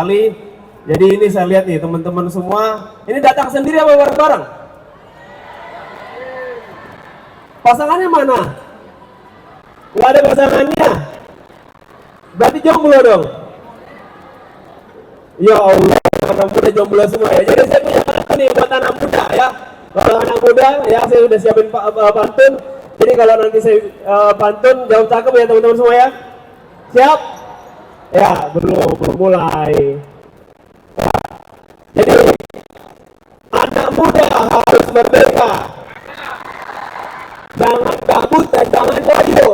sekali. Jadi ini saya lihat nih teman-teman semua, ini datang sendiri apa bareng-bareng? Pasangannya mana? Nggak ada pasangannya. Berarti jomblo dong. Ya Allah, anak muda jomblo semua ya. Jadi saya punya pantun nih buat anak muda ya. Kalau anak muda ya saya udah siapin pantun. Jadi kalau nanti saya pantun jawab cakep ya teman-teman semua ya. Siap? Ya belum mulai. Ya. Jadi anak muda harus merdeka. Jangan gabut dan jangan loyo.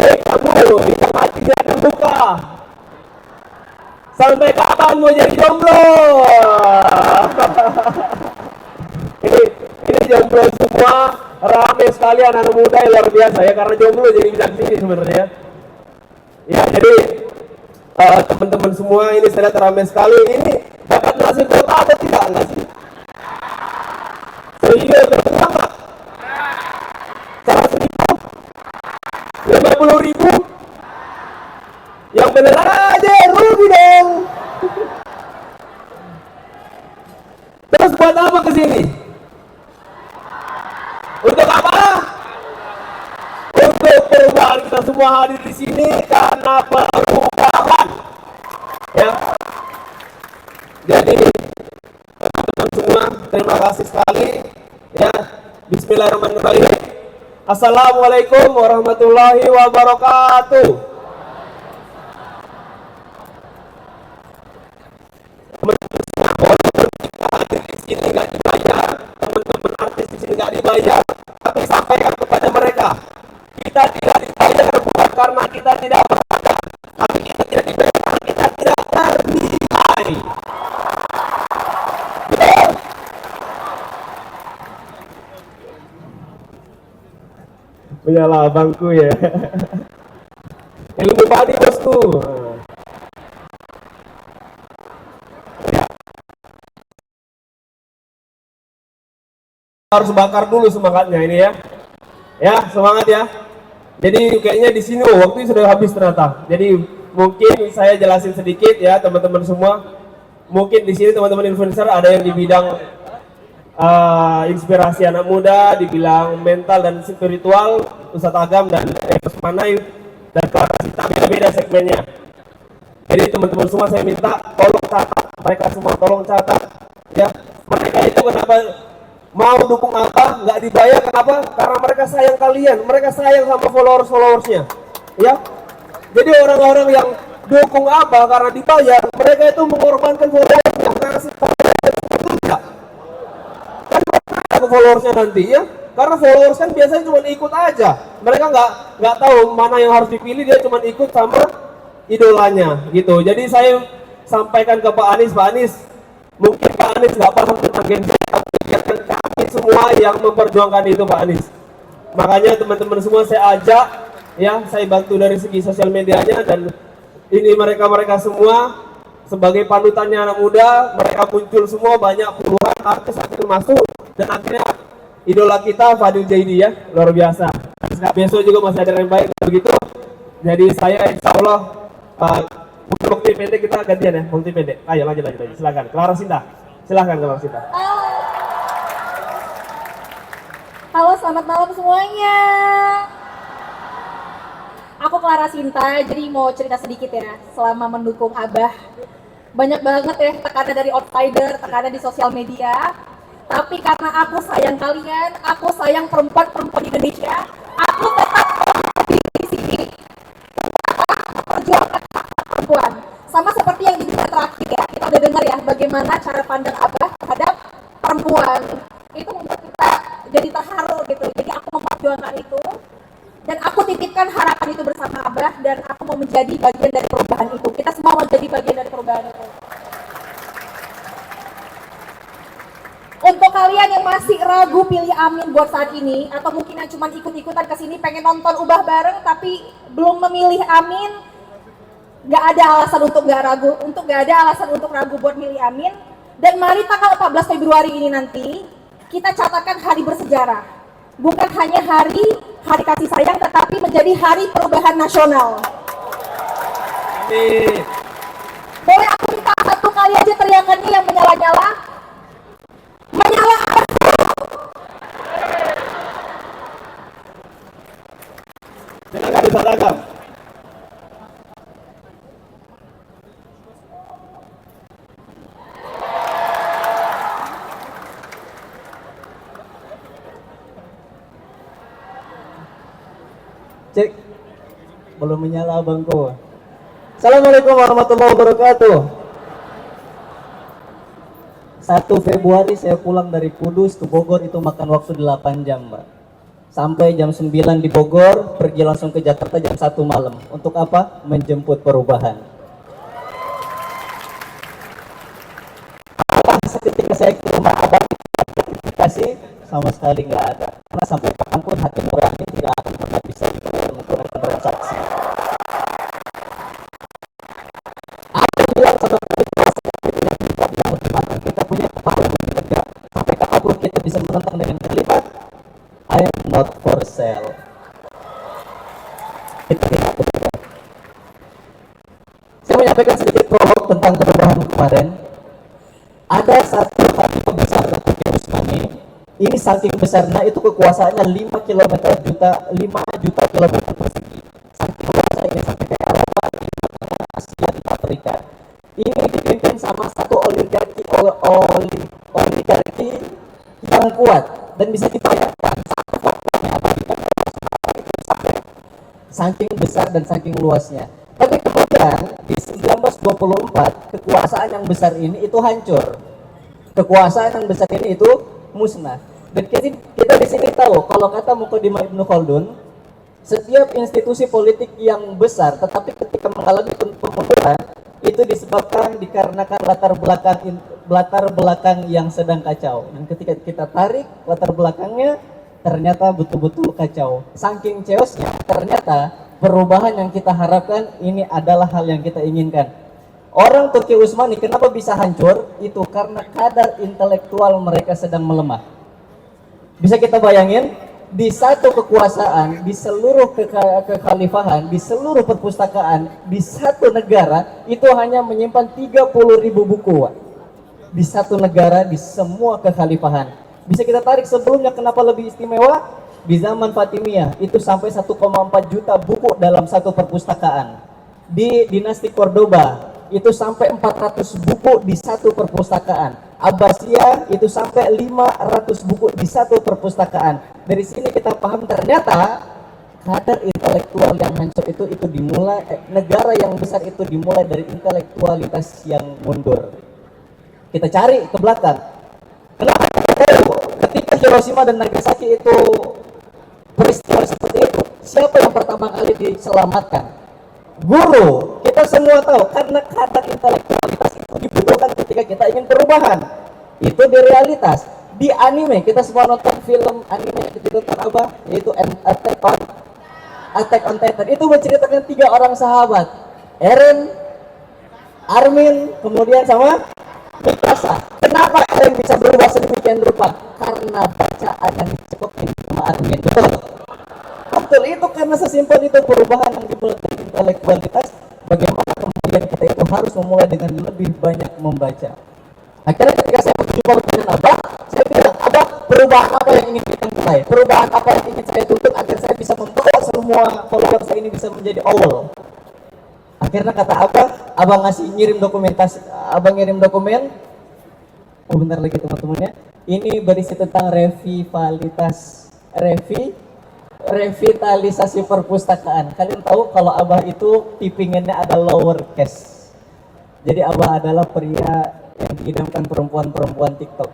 Kamu bisa mati dan terbuka. Sampai kapan mau jadi jomblo? ini jomblo semua, rame sekali anak muda yang luar biasa ya, karena jomblo jadi bisa sini sebenarnya. Ya jadi teman-teman semua ini saya lihat rame sekali. Ini dapat nasi kota atau tidak nggak sih? Serius berapa? 50.000? Yang bener aja rugi dong. Terus buat apa kesini? Untuk apa? Untuk perubahan. Kita semua hadir di sini karena perubahan. Ya. Jadi teman-teman semua terima kasih sekali. Ya. Bismillahirrahmanirrahim. Assalamualaikum warahmatullahi wabarakatuh. Teman-teman semua, walaupun kita hadir di sini nggak dibayar, teman-teman artis di sini nggak dibayar, tapi sampaikan kepada mereka, kita tidak dibayar bukan karena kita tidak berada, tapi kita tidak dibayar karena kita tidak bernilai. Punyalah abangku ya. Ilmu padi bosku. Harus bakar dulu semangatnya ini ya. Ya, semangat ya. Jadi kayaknya di sini waktu sudah habis ternyata. Jadi mungkin saya jelasin sedikit ya teman-teman semua. Mungkin di sini teman-teman influencer ada yang di bidang inspirasi anak muda, dibilang mental dan spiritual, Ustadz Agam dan Eros Manai dan Clarasita, beda-beda segmennya. Jadi teman-teman semua saya minta tolong catat, mereka semua tolong catat ya. Mereka itu kenapa mau dukung apa, nggak dibayar, kenapa? Karena mereka sayang kalian, mereka sayang sama followersnya ya. Jadi orang-orang yang dukung apa karena dibayar, mereka itu mengorbankan followersnya karena followersnya nanti ya, karena followers kan biasanya cuma ikut aja, mereka nggak tahu mana yang harus dipilih, dia cuma ikut sama idolanya gitu. Jadi saya sampaikan ke Pak Anies, mungkin Pak Anies nggak paham tentang Gen Z, tapi biarkan kami semua yang memperjuangkan itu Pak Anies. Makanya teman-teman semua saya ajak ya, saya bantu dari segi sosial medianya, dan ini mereka semua sebagai panutannya anak muda, mereka muncul semua, banyak puluhan artis akhirnya masuk, dan akhirnya idola kita Fadil Jaidi ya, luar biasa. Besok juga masih ada yang baik begitu. Jadi saya insya Allah multi pendek kita gantian ya, multi pendek. Ayo lanjut, silakan. Clarasita, silakan Clarasita. Halo, selamat malam semuanya. Aku Clarasita, jadi mau cerita sedikit ya. Selama mendukung Abah, banyak banget ya tekanan dari outsider, tekanan di sosial media. Tapi karena aku sayang kalian, aku sayang perempuan-perempuan Indonesia, aku tetap di sini perjuangan perempuan. Sama seperti yang di video terakhir ya, kita udah dengar ya bagaimana cara pandang Abah terhadap perempuan. Itu membuat kita jadi terharu gitu. Jadi aku memperjuangkan itu, dan aku titipkan harapan itu bersama Abah, dan aku mau menjadi bagian dari perubahan itu. Kita semua mau jadi bagian dari perubahan itu. Untuk kalian yang masih ragu pilih Amin buat saat ini, atau mungkin yang cuma ikut-ikutan kesini pengen nonton Ubah bareng tapi belum memilih Amin, gak ada alasan untuk gak ada alasan untuk ragu buat milih Amin. Dan mari tanggal 14 Februari ini nanti kita catatkan hari bersejarah, bukan hanya hari kasih sayang, tetapi menjadi hari perubahan nasional. Amin. belum menyala abangku. Assalamualaikum warahmatullahi wabarakatuh. 1 Februari saya pulang dari Kudus ke Bogor, itu makan waktu 8 jam, Mbak. Sampai jam 9 di Bogor, pergi langsung ke Jakarta jam 1 malam. Untuk apa? Menjemput perubahan. Ketika saya ke rumah abang, kasih sama sekali nggak ada. Karena sampai kapanpun hati nurani tidak akan pernah bisa menggunakan transaksi. Ada bilang sama kita punya kepala yang tegak. Sampai kapanpun kita bisa menentang dengan kalimat I am not for sale. Itu tidak benar. Saya menyampaikan sedikit prolog tentang perubahan kemarin. Ada satu hati besar dari Usmani. Ini saking besarnya itu kekuasaannya 5 juta kilometer persegi. Saking besar ini sampai ke Eropa, Asia, di Afrika. Ini dipimpin sama satu oligarki yang kuat dan bisa dibayangkan satu faktornya apa saking besar dan saking luasnya. Tapi kemudian di 1924 kekuasaan yang besar ini itu hancur. Kekuasaan yang besar ini itu musnah. Dan kita di sini tahu kalau kata Muqaddimah Ibnu Khaldun, setiap institusi politik yang besar tetapi ketika mengalami pemunduran itu disebabkan dikarenakan latar belakang yang sedang kacau. Dan ketika kita tarik latar belakangnya ternyata betul-betul kacau. Saking chaosnya ternyata perubahan yang kita harapkan ini adalah hal yang kita inginkan. Orang Turki Utsmani kenapa bisa hancur? Itu karena kadar intelektual mereka sedang melemah. Bisa kita bayangin, di satu kekuasaan, di seluruh kekhalifahan, di seluruh perpustakaan, di satu negara, itu hanya menyimpan 30.000 buku. Di satu negara, di semua kekhalifahan. Bisa kita tarik sebelumnya kenapa lebih istimewa? Di zaman Fatimiyah itu sampai 1,4 juta buku dalam satu perpustakaan. Di dinasti Cordoba itu sampai 400 buku di satu perpustakaan. Abbasiyah itu sampai 500 buku di satu perpustakaan. Dari sini kita paham ternyata kadar intelektual yang hancur itu dimulai negara yang besar itu dimulai dari intelektualitas yang mundur. Kita cari ke belakang. Kenapa? Ketika Hiroshima dan Nagasaki itu peristiwa seperti itu, siapa yang pertama kali diselamatkan? Guru. Kita semua tahu karena kadar intelektualitas itu dibutuhkan ketika kita ingin perubahan. Itu di realitas. Di anime, kita semua nonton film anime yang ditonton apa? Yaitu Attack on Titan. Itu menceritakan 3 orang sahabat, Eren, Armin, kemudian sama Mikasa. Kenapa Eren bisa berubah sedemikian rupa? Karena bacaan yang dicekokin sama Armin. Betul, itu karena sesimpel itu perubahan yang dimulai dari intelektualitas. Bagaimana kemudian kita itu harus memulai dengan lebih banyak membaca. Akhirnya ketika saya berjumpa dengan Abah, saya bilang, Abah, perubahan apa yang ingin kita mulai? Perubahan apa yang ingin saya tuntut agar saya bisa membawa semua follower saya ini bisa menjadi awal? Akhirnya kata Abah ngasih ngirim dokumentasi, Abah ngirim dokumen. Oh, bentar lagi teman-teman ya. Ini berisi tentang revitalisasi perpustakaan. Kalian tahu kalau Abah itu tippingannya ada lowercase. Jadi Abah adalah pria yang diidamkan perempuan-perempuan TikTok.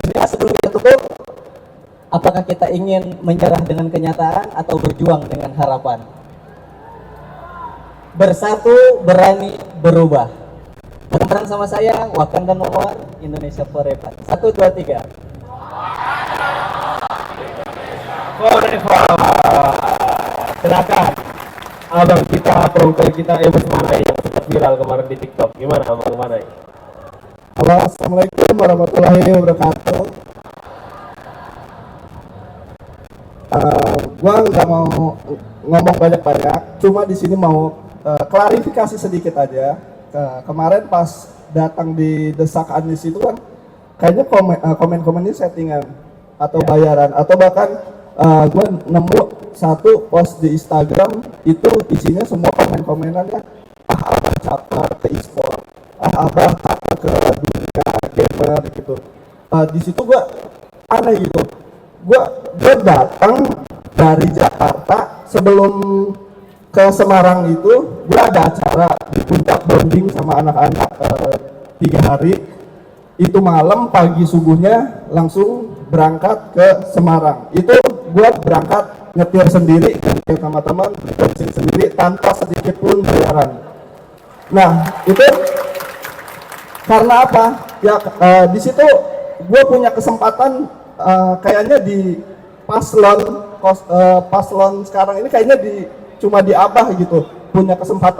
Jadi sebelum kita tutup, apakah kita ingin menyerah dengan kenyataan atau berjuang dengan harapan? Bersatu, berani, berubah. Bareng sama saya, Wakanda Nomor Indonesia Forever. 1, 2, 3. Forever. Silakan. Abang kita, program kita Ebus Manai yang sempat viral kemarin di TikTok. Gimana Abang Manai? Halo, assalamualaikum warahmatullahi wabarakatuh. Gua nggak mau ngomong banyak-banyak, cuma di sini mau klarifikasi sedikit aja. Kemarin pas datang di Desak Anies itu kan, kayaknya komen-komennya settingan atau bayaran, atau bahkan gue nemu satu post di Instagram itu isinya semua komen-komenannya abang caper ke e-sport, abang caper ke dunia gamer gitu. Di situ gue aneh gitu, gue datang dari Jakarta sebelum ke Semarang itu gue ada acara di puncak bonding sama anak-anak 3 hari. Itu malam, pagi subuhnya langsung berangkat ke Semarang. Itu gue berangkat nyetir sendiri sama teman, bensin sendiri tanpa sedikit pun bayaran. Nah itu karena apa? Ya di situ gue punya kesempatan kayaknya di paslon sekarang ini kayaknya cuma di Abah gitu punya kesempatan